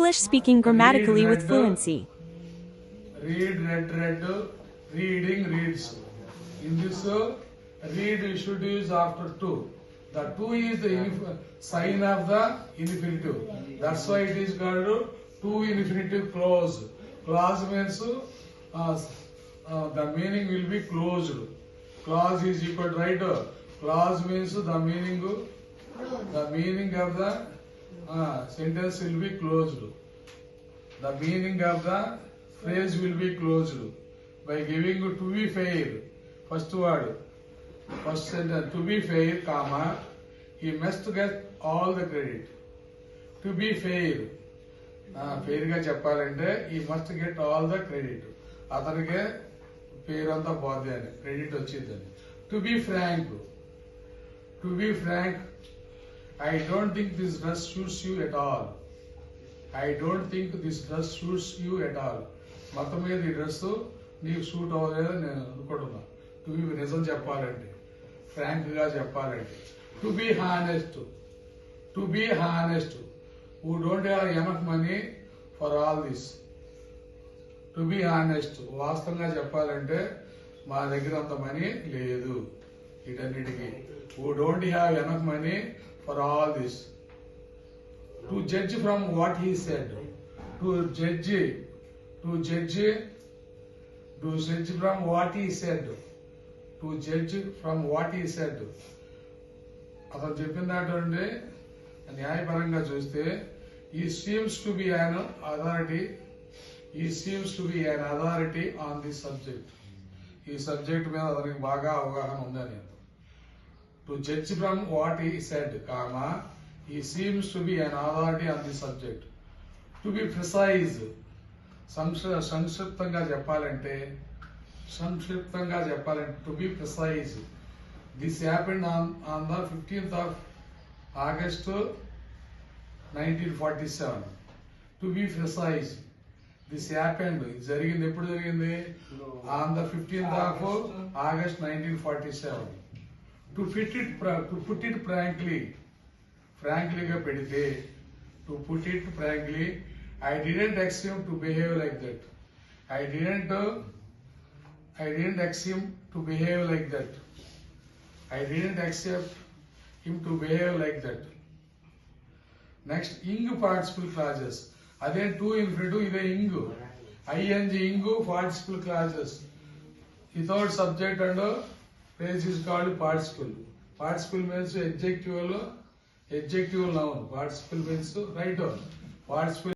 English speaking grammatically with read, fluency. read, reading, reads. In this, read you should use after to. The to is the sign of the infinitive. That's why it is called to infinitive clause. Clause means the meaning will be closed. Clause is equal to right. Clause means the meaning of the sentence will be closed. The meaning of the phrase will be closed by giving to be fair. First word, first sentence, to be fair, comma, he must get all the credit. To be fair, fair గా చెప్పాలంటే he must get all the credit. అతనికే పేరు అంతా పోద్ది అని credit వచ్చిందని. To be frank, I don't think this dress suits you at all. I don't think this dress suits you at all. మొత్తం మీద ఈ డ్రెస్ నీకు సూట్ అవ్వలేదని నేను అనుకుంటున్నా. టు బి నిజం చెప్పాలంటే, ఫ్రాంక్ గా చెప్పాలంటే. To be honest, who don't have enough money for all this. To be honest, వాస్తవంగా చెప్పాలంటే మా దగ్గర అంత మనీ లేదు వీటన్నిటికీ. who don't have enough money for all this. To judge from what he said. To judge from what he said. To judge from what he said. అతను చెప్పిన దాంట్లో న్యాయపరంగా చూస్తే he seems to be an authority on this subject. ఈ subject మీద అతనికి బాగా అవగాహన ఉందని. To judge from what he said, comma, he seems to be an authority on this subject. To be precise, సంక్షిప్తంగా చెప్పాలంటే, to be precise. This happened on the 15th of August 1947. To be precise, this happened, జరిగింది ఎప్పుడు జరిగింది? On the 15th of August 1947. To put it frankly గా పెడితే, to put it frankly, I didn't ask him to behave like that. I didn't ask him to behave like that. I didn't accept him to behave like that. Next, ing participle clauses. అదే to infinitive, ఇదే ing. ing participle clauses. Without subject and phrase is called participle. Participle means adjective noun. Participle means right. Participle